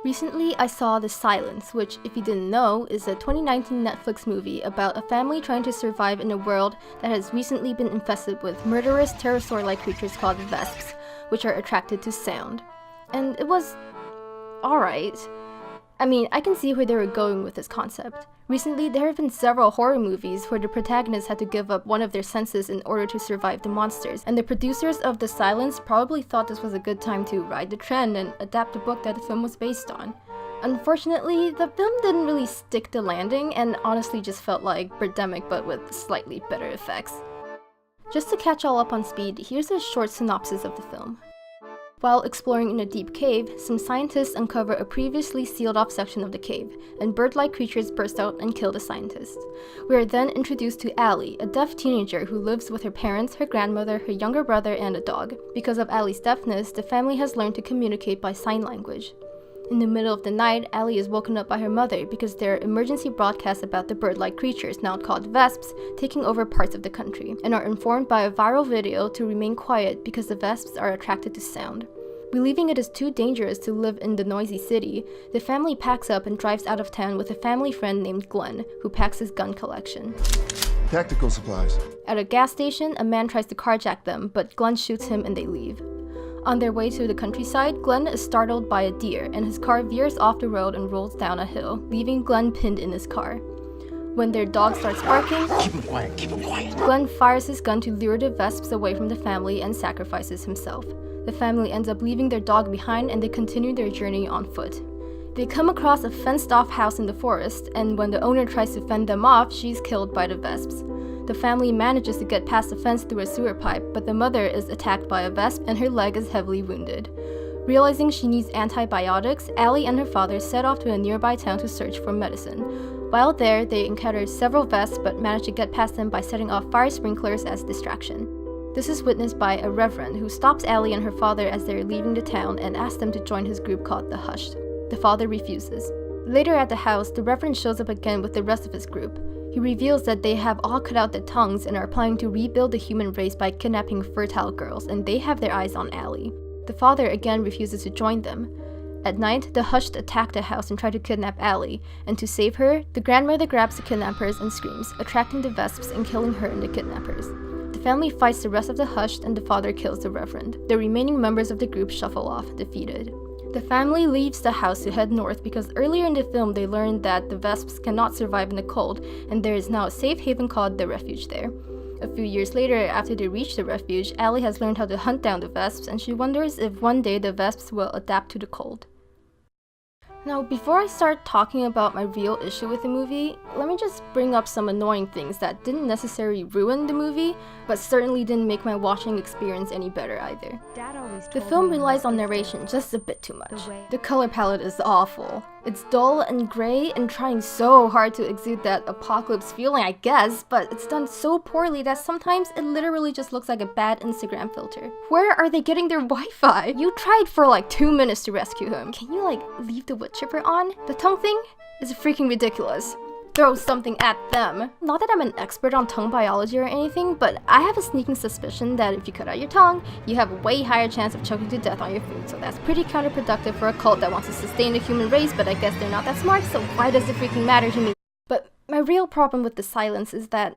Recently, I saw The Silence, which, if you didn't know, is a 2019 Netflix movie about a family trying to survive in a world that has recently been infested with murderous pterosaur-like creatures called vesps, which are attracted to sound. And it was alright. I mean, I can see where they were going with this concept. Recently, there have been several horror movies where the protagonists had to give up one of their senses in order to survive the monsters, and the producers of The Silence probably thought this was a good time to ride the trend and adapt the book that the film was based on. Unfortunately, the film didn't really stick the landing and honestly just felt like Birdemic but with slightly better effects. Just to catch all up on speed, here's a short synopsis of the film. While exploring in a deep cave, some scientists uncover a previously sealed-off section of the cave, and bird-like creatures burst out and kill the scientists. We are then introduced to Allie, a deaf teenager who lives with her parents, her grandmother, her younger brother, and a dog. Because of Allie's deafness, the family has learned to communicate by sign language. In the middle of the night, Allie is woken up by her mother because there are emergency broadcasts about the bird-like creatures, now called vesps, taking over parts of the country, and are informed by a viral video to remain quiet because the vesps are attracted to sound. Believing it is too dangerous to live in the noisy city, the family packs up and drives out of town with a family friend named Glenn, who packs his gun collection. Tactical supplies. At a gas station, a man tries to carjack them, but Glenn shoots him and they leave. On their way to the countryside, Glenn is startled by a deer, and his car veers off the road and rolls down a hill, leaving Glenn pinned in his car. When their dog starts barking, Keep him quiet. Glenn fires his gun to lure the vesps away from the family and sacrifices himself. The family ends up leaving their dog behind and they continue their journey on foot. They come across a fenced-off house in the forest, and when the owner tries to fend them off, she's killed by the vesps. The family manages to get past the fence through a sewer pipe, but the mother is attacked by a vesp and her leg is heavily wounded. Realizing she needs antibiotics, Allie and her father set off to a nearby town to search for medicine. While there, they encounter several vesps but manage to get past them by setting off fire sprinklers as distraction. This is witnessed by a reverend who stops Allie and her father as they are leaving the town and asks them to join his group called the Hushed. The father refuses. Later at the house, the reverend shows up again with the rest of his group. He reveals that they have all cut out their tongues and are planning to rebuild the human race by kidnapping fertile girls, and they have their eyes on Allie. The father again refuses to join them. At night, the Hushed attack the house and try to kidnap Allie, and to save her, the grandmother grabs the kidnappers and screams, attracting the vesps and killing her and the kidnappers. The family fights the rest of the Hushed and the father kills the reverend. The remaining members of the group shuffle off, defeated. The family leaves the house to head north because earlier in the film they learned that the vesps cannot survive in the cold, and there is now a safe haven called the Refuge there. A few years later, after they reach the refuge, Allie has learned how to hunt down the vesps, and she wonders if one day the vesps will adapt to the cold. Now, before I start talking about my real issue with the movie, let me just bring up some annoying things that didn't necessarily ruin the movie, but certainly didn't make my watching experience any better either. The film relies on narration just a bit too much. The color palette is awful. It's dull and gray and trying so hard to exude that apocalypse feeling, I guess, but it's done so poorly that sometimes it literally just looks like a bad Instagram filter. Where are they getting their Wi-Fi? You tried for like 2 minutes to rescue him. Can you leave the wood chipper on? The tongue thing is freaking ridiculous. Throw something at them. Not that I'm an expert on tongue biology or anything, but I have a sneaking suspicion that if you cut out your tongue, you have a way higher chance of choking to death on your food, so that's pretty counterproductive for a cult that wants to sustain the human race, but I guess they're not that smart, so why does it freaking matter to me? But my real problem with The Silence is that...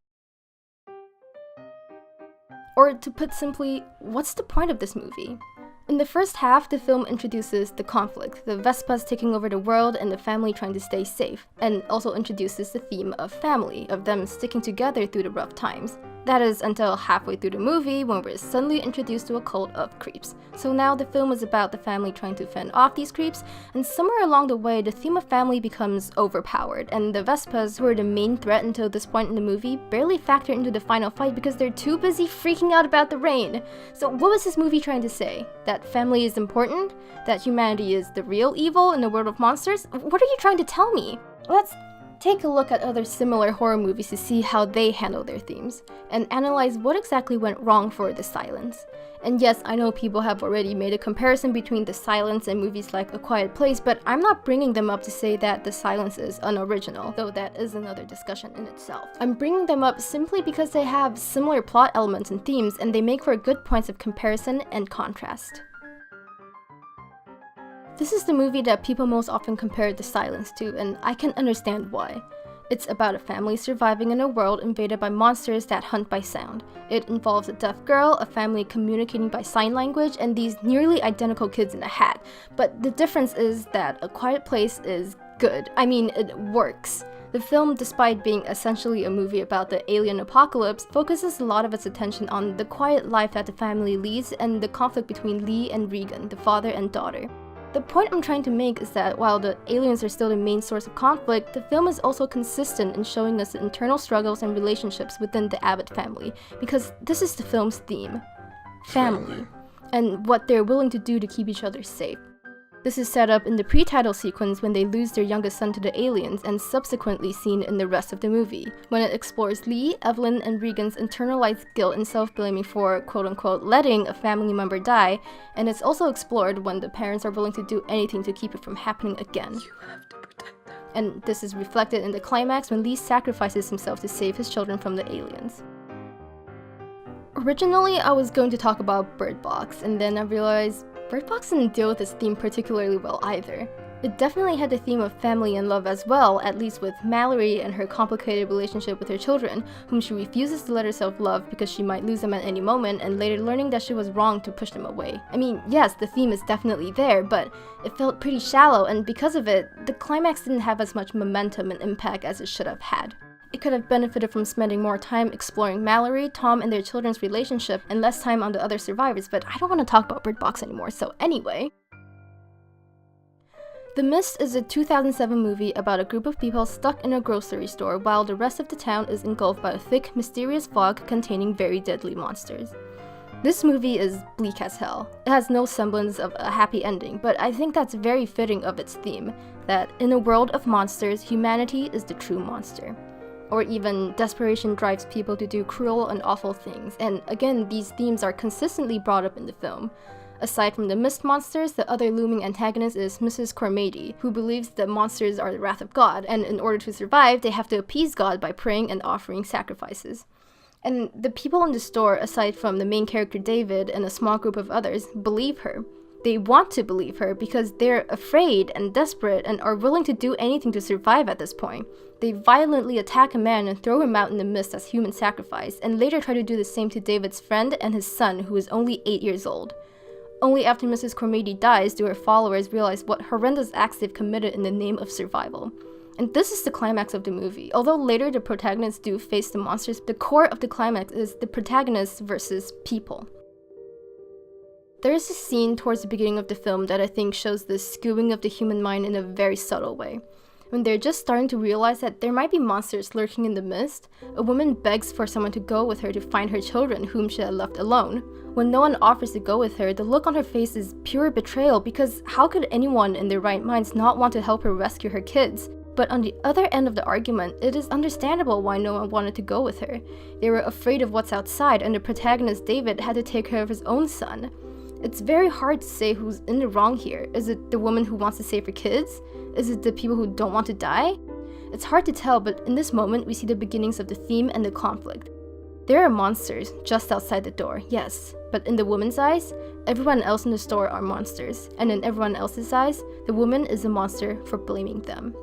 Or to put simply, what's the point of this movie? In the first half, the film introduces the conflict, the Vespas taking over the world and the family trying to stay safe, and also introduces the theme of family, of them sticking together through the rough times. That is until halfway through the movie when we're suddenly introduced to a cult of creeps. So now the film is about the family trying to fend off these creeps, and somewhere along the way the theme of family becomes overpowered, and the Vespas, who are the main threat until this point in the movie, barely factor into the final fight because they're too busy freaking out about the rain. So what was this movie trying to say? That family is important? That humanity is the real evil in a world of monsters? What are you trying to tell me? Let's take a look at other similar horror movies to see how they handle their themes, and analyze what exactly went wrong for The Silence. And yes, I know people have already made a comparison between The Silence and movies like A Quiet Place, but I'm not bringing them up to say that The Silence is unoriginal, though that is another discussion in itself. I'm bringing them up simply because they have similar plot elements and themes, and they make for good points of comparison and contrast. This is the movie that people most often compare The Silence to, and I can understand why. It's about a family surviving in a world invaded by monsters that hunt by sound. It involves a deaf girl, a family communicating by sign language, and these nearly identical kids in a hat. But the difference is that A Quiet Place is good. I mean, it works. The film, despite being essentially a movie about the alien apocalypse, focuses a lot of its attention on the quiet life that the family leads and the conflict between Lee and Regan, the father and daughter. The point I'm trying to make is that while the aliens are still the main source of conflict, the film is also consistent in showing us the internal struggles and relationships within the Abbott family, because this is the film's theme. Family. And what they're willing to do to keep each other safe. This is set up in the pre-title sequence when they lose their youngest son to the aliens, and subsequently seen in the rest of the movie, when it explores Lee, Evelyn, and Regan's internalized guilt and self-blaming for quote-unquote letting a family member die, and it's also explored when the parents are willing to do anything to keep it from happening again. You have to protect them. And this is reflected in the climax when Lee sacrifices himself to save his children from the aliens. Originally, I was going to talk about Bird Box, and then I realized Bird Box didn't deal with this theme particularly well either. It definitely had the theme of family and love as well, at least with Mallory and her complicated relationship with her children, whom she refuses to let herself love because she might lose them at any moment, and later learning that she was wrong to push them away. I mean, yes, the theme is definitely there, but it felt pretty shallow, and because of it, the climax didn't have as much momentum and impact as it should have had. It could have benefited from spending more time exploring Mallory, Tom, and their children's relationship, and less time on the other survivors, but I don't want to talk about Bird Box anymore, so anyway. The Mist is a 2007 movie about a group of people stuck in a grocery store while the rest of the town is engulfed by a thick, mysterious fog containing very deadly monsters. This movie is bleak as hell. It has no semblance of a happy ending, but I think that's very fitting of its theme, that in a world of monsters, humanity is the true monster. Or even desperation drives people to do cruel and awful things, and again, these themes are consistently brought up in the film. Aside from the mist monsters, the other looming antagonist is Mrs. Cormady, who believes that monsters are the wrath of God, and in order to survive, they have to appease God by praying and offering sacrifices. And the people in the store, aside from the main character David and a small group of others, believe her. They want to believe her because they're afraid and desperate and are willing to do anything to survive at this point. They violently attack a man and throw him out in the mist as human sacrifice, and later try to do the same to David's friend and his son, who is only 8 years old. Only after Mrs. Cormady dies do her followers realize what horrendous acts they've committed in the name of survival. And this is the climax of the movie. Although later the protagonists do face the monsters, the core of the climax is the protagonists versus people. There is a scene towards the beginning of the film that I think shows the skewing of the human mind in a very subtle way. When they're just starting to realize that there might be monsters lurking in the mist, a woman begs for someone to go with her to find her children whom she had left alone. When no one offers to go with her, the look on her face is pure betrayal, because how could anyone in their right minds not want to help her rescue her kids? But on the other end of the argument, it is understandable why no one wanted to go with her. They were afraid of what's outside, and the protagonist David had to take care of his own son. It's very hard to say who's in the wrong here. Is it the woman who wants to save her kids? Is it the people who don't want to die? It's hard to tell, but in this moment we see the beginnings of the theme and the conflict. There are monsters just outside the door, yes, but in the woman's eyes, everyone else in the store are monsters, and in everyone else's eyes, the woman is a monster for blaming them.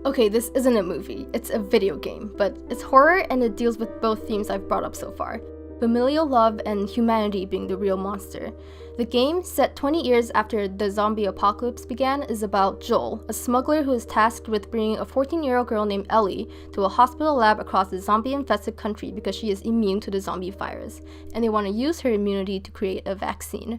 Okay, this isn't a movie, it's a video game, but it's horror and it deals with both themes I've brought up so far. Familial love and humanity being the real monster. The game, set 20 years after the zombie apocalypse began, is about Joel, a smuggler who is tasked with bringing a 14-year-old girl named Ellie to a hospital lab across the zombie-infested country because she is immune to the zombie virus, and they want to use her immunity to create a vaccine.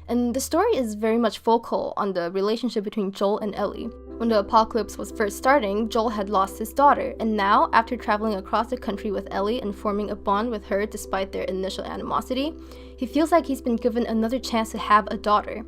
And the story is very much focal on the relationship between Joel and Ellie. When the apocalypse was first starting, Joel had lost his daughter, and now, after traveling across the country with Ellie and forming a bond with her despite their initial animosity, he feels like he's been given another chance to have a daughter.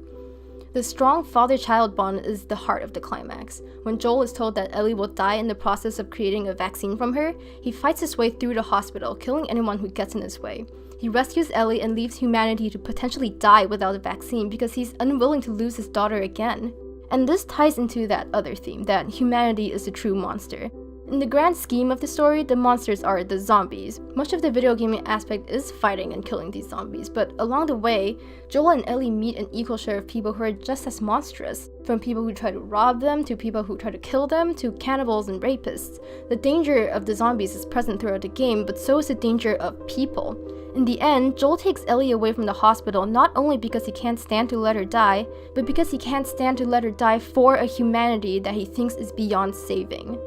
The strong father-child bond is the heart of the climax. When Joel is told that Ellie will die in the process of creating a vaccine from her, he fights his way through the hospital, killing anyone who gets in his way. He rescues Ellie and leaves humanity to potentially die without a vaccine because he's unwilling to lose his daughter again. And this ties into that other theme, that humanity is the true monster. In the grand scheme of the story, the monsters are the zombies. Much of the video gaming aspect is fighting and killing these zombies, but along the way, Joel and Ellie meet an equal share of people who are just as monstrous. From people who try to rob them, to people who try to kill them, to cannibals and rapists. The danger of the zombies is present throughout the game, but so is the danger of people. In the end, Joel takes Ellie away from the hospital not only because he can't stand to let her die, but because he can't stand to let her die for a humanity that he thinks is beyond saving.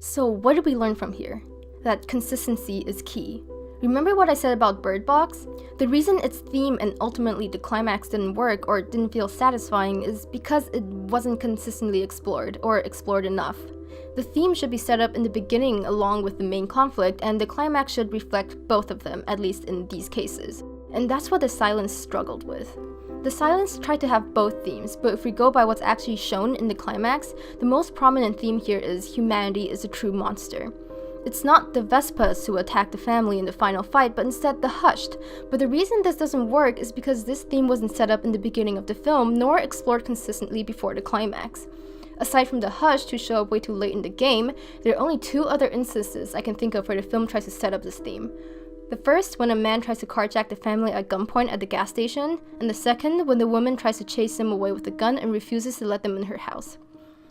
So what did we learn from here? That consistency is key. Remember what I said about Bird Box? The reason its theme and ultimately the climax didn't work or didn't feel satisfying is because it wasn't consistently explored or explored enough. The theme should be set up in the beginning along with the main conflict, and the climax should reflect both of them, at least in these cases. And that's what The Silence struggled with. The Silence tried to have both themes, but if we go by what's actually shown in the climax, the most prominent theme here is humanity is a true monster. It's not the Vespas who attack the family in the final fight, but instead the Hushed. But the reason this doesn't work is because this theme wasn't set up in the beginning of the film, nor explored consistently before the climax. Aside from the Hushed, who show up way too late in the game, there are only two other instances I can think of where the film tries to set up this theme. The first, when a man tries to carjack the family at gunpoint at the gas station, and the second, when the woman tries to chase him away with a gun and refuses to let them in her house.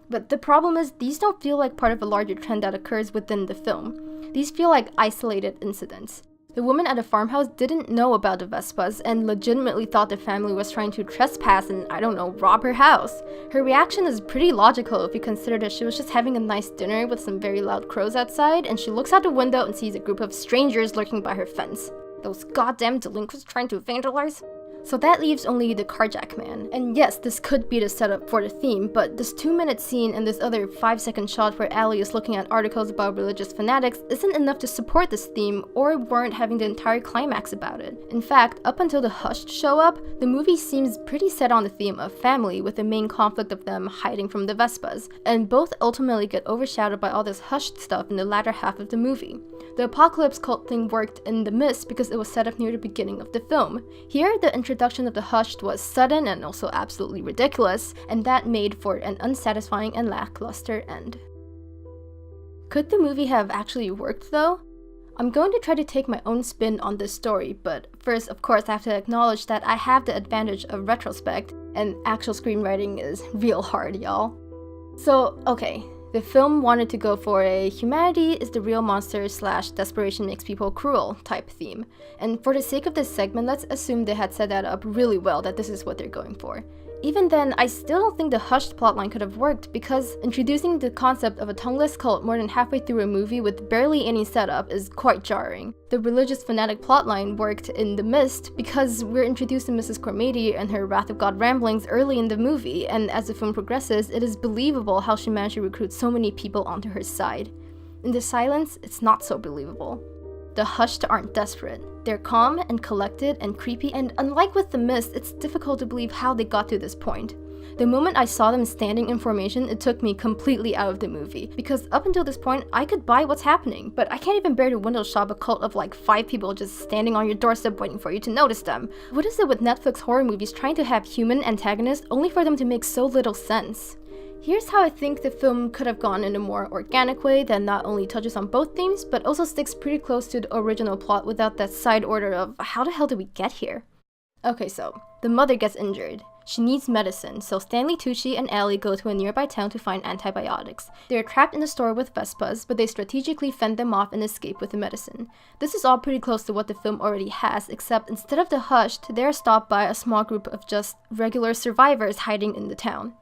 But the problem is, these don't feel like part of a larger trend that occurs within the film. These feel like isolated incidents. The woman at the farmhouse didn't know about the Vespas and legitimately thought the family was trying to trespass and, I don't know, rob her house. Her reaction is pretty logical if you consider that she was just having a nice dinner with some very loud crows outside, and she looks out the window and sees a group of strangers lurking by her fence. Those goddamn delinquents trying to vandalize? So that leaves only the carjack man. And yes, this could be the setup for the theme, but this 2-minute scene and this other 5-second shot where Allie is looking at articles about religious fanatics isn't enough to support this theme or warrant having the entire climax about it. In fact, up until the Hushed show up, the movie seems pretty set on the theme of family, with the main conflict of them hiding from the Vespas, and both ultimately get overshadowed by all this Hushed stuff in the latter half of the movie. The apocalypse cult thing worked in The Mist because it was set up near the beginning of the film. Here, the introduction of the Hushed was sudden and also absolutely ridiculous, and that made for an unsatisfying and lackluster end. Could the movie have actually worked though? I'm going to try to take my own spin on this story, but first, of course, I have to acknowledge that I have the advantage of retrospect, and actual screenwriting is real hard, y'all. So, okay. The film wanted to go for a humanity is the real monster / desperation makes people cruel type theme. And for the sake of this segment, let's assume they had set that up really well, that this is what they're going for. Even then, I still don't think the Hushed plotline could have worked because introducing the concept of a tongueless cult more than halfway through a movie with barely any setup is quite jarring. The religious fanatic plotline worked in The Mist because we're introduced to Mrs. Cormady and her Wrath of God ramblings early in the movie, and as the film progresses, it is believable how she managed to recruit so many people onto her side. In The Silence, it's not so believable. The Hushed aren't desperate. They're calm and collected and creepy, and unlike with The Mist, it's difficult to believe how they got to this point. The moment I saw them standing in formation, it took me completely out of the movie, because up until this point, I could buy what's happening, but I can't even bear to window shop a cult of like 5 people just standing on your doorstep waiting for you to notice them. What is it with Netflix horror movies trying to have human antagonists only for them to make so little sense? Here's how I think the film could have gone in a more organic way that not only touches on both themes, but also sticks pretty close to the original plot without that side order of how the hell did we get here? Okay, so the mother gets injured. She needs medicine, so Stanley Tucci and Allie go to a nearby town to find antibiotics. They are trapped in a store with Vespas, but they strategically fend them off and escape with the medicine. This is all pretty close to what the film already has, except instead of the Hushed, they are stopped by a small group of just regular survivors hiding in the town.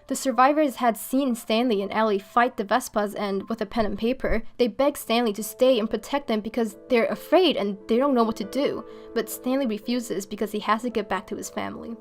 The survivors had seen Stanley and Allie fight the Vespas, and with a pen and paper, they beg Stanley to stay and protect them because they're afraid and they don't know what to do. But Stanley refuses because he has to get back to his family.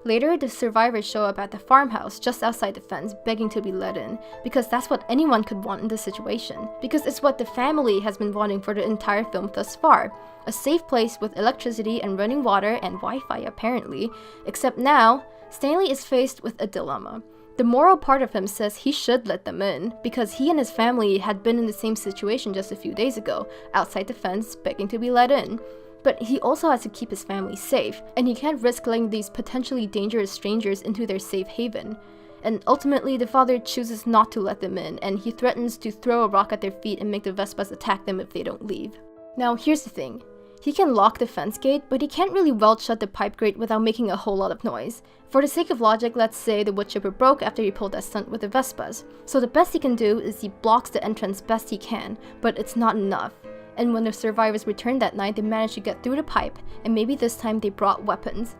Later, the survivors show up at the farmhouse just outside the fence, begging to be let in, because that's what anyone could want in this situation. Because it's what the family has been wanting for the entire film thus far. A safe place with electricity and running water and Wi-Fi apparently, except now, Stanley is faced with a dilemma. The moral part of him says he should let them in, because he and his family had been in the same situation just a few days ago, outside the fence, begging to be let in. But he also has to keep his family safe, and he can't risk letting these potentially dangerous strangers into their safe haven. and ultimately the father chooses not to let them in, and he threatens to throw a rock at their feet and make the Vespas attack them if they don't leave. Now here's the thing. He can lock the fence gate, but he can't really weld shut the pipe grate without making a whole lot of noise. For the sake of logic, let's say the wood chipper broke after he pulled that stunt with the Vespas. So the best he can do is he blocks the entrance best he can, but it's not enough. And when the survivors return that night, they manage to get through the pipe, and maybe this time they brought weapons.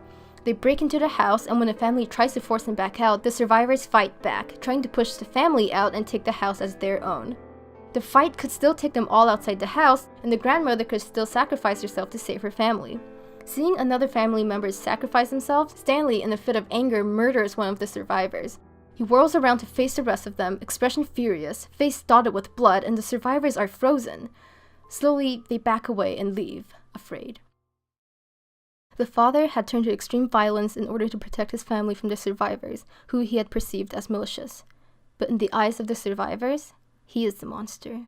They break into the house, and when the family tries to force them back out, the survivors fight back, trying to push the family out and take the house as their own. The fight could still take them all outside the house, and the grandmother could still sacrifice herself to save her family. Seeing another family member sacrifice themselves, Stanley, in a fit of anger, murders one of the survivors. He whirls around to face the rest of them, expression furious, face dotted with blood, and the survivors are frozen. Slowly, they back away and leave, afraid. The father had turned to extreme violence in order to protect his family from the survivors, who he had perceived as malicious. But in the eyes of the survivors, he is the monster.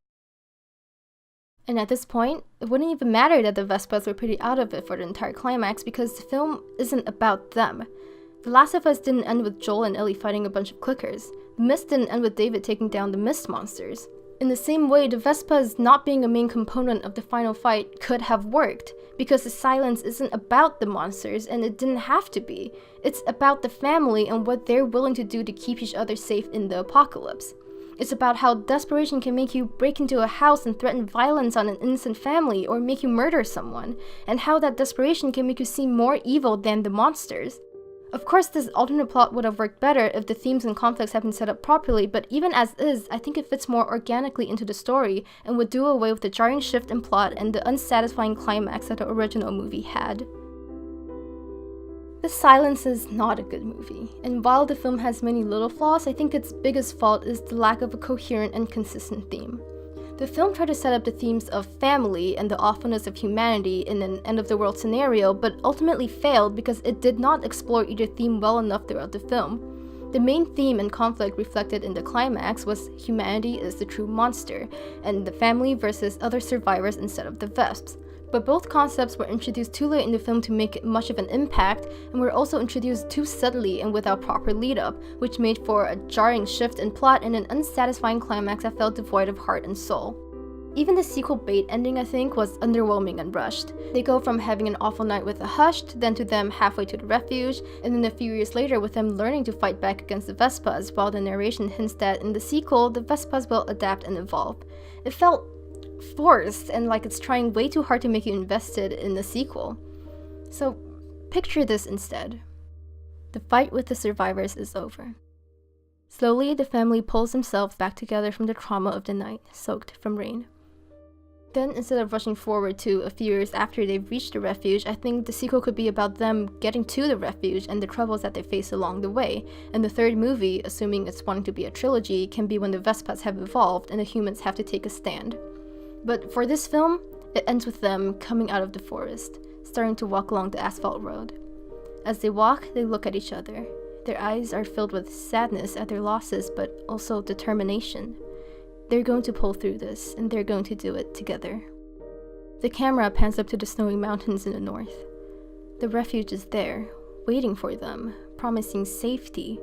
And at this point, it wouldn't even matter that the Vespas were pretty out of it for the entire climax because the film isn't about them. The Last of Us didn't end with Joel and Ellie fighting a bunch of clickers. The Mist didn't end with David taking down the Mist monsters. In the same way, the Vespas not being a main component of the final fight could have worked, because the silence isn't about the monsters, and it didn't have to be. It's about the family and what they're willing to do to keep each other safe in the apocalypse. It's about how desperation can make you break into a house and threaten violence on an innocent family or make you murder someone, and how that desperation can make you seem more evil than the monsters. Of course, this alternate plot would have worked better if the themes and conflicts had been set up properly, but even as is, I think it fits more organically into the story and would do away with the jarring shift in plot and the unsatisfying climax that the original movie had. The Silence is not a good movie, and while the film has many little flaws, I think its biggest fault is the lack of a coherent and consistent theme. The film tried to set up the themes of family and the awfulness of humanity in an end-of-the-world scenario, but ultimately failed because it did not explore either theme well enough throughout the film. The main theme and conflict reflected in the climax was humanity is the true monster, and the family versus other survivors instead of the Vesps. But both concepts were introduced too late in the film to make much of an impact, and were also introduced too subtly and without proper lead-up, which made for a jarring shift in plot and an unsatisfying climax that felt devoid of heart and soul. Even the sequel bait ending, I think, was underwhelming and rushed. They go from having an awful night with the Hushed, then to them halfway to the refuge, and then a few years later with them learning to fight back against the Vespas, while the narration hints that in the sequel, the Vespas will adapt and evolve. It felt forced and like it's trying way too hard to make you invested in the sequel. So picture this instead. The fight with the survivors is over. Slowly, the family pulls themselves back together from the trauma of the night, soaked from rain. Then, instead of rushing forward to a few years after they've reached the refuge, I think the sequel could be about them getting to the refuge and the troubles that they face along the way. And the third movie, assuming it's wanting to be a trilogy, can be when the Vespas have evolved and the humans have to take a stand. But for this film, it ends with them coming out of the forest, starting to walk along the asphalt road. As they walk, they look at each other. Their eyes are filled with sadness at their losses, but also determination. They're going to pull through this, and they're going to do it together. The camera pans up to the snowy mountains in the north. The refuge is there, waiting for them, promising safety,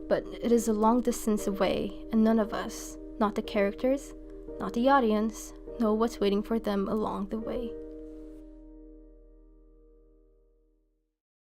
but it is a long distance away, and none of us, not the characters, not the audience, know what's waiting for them along the way.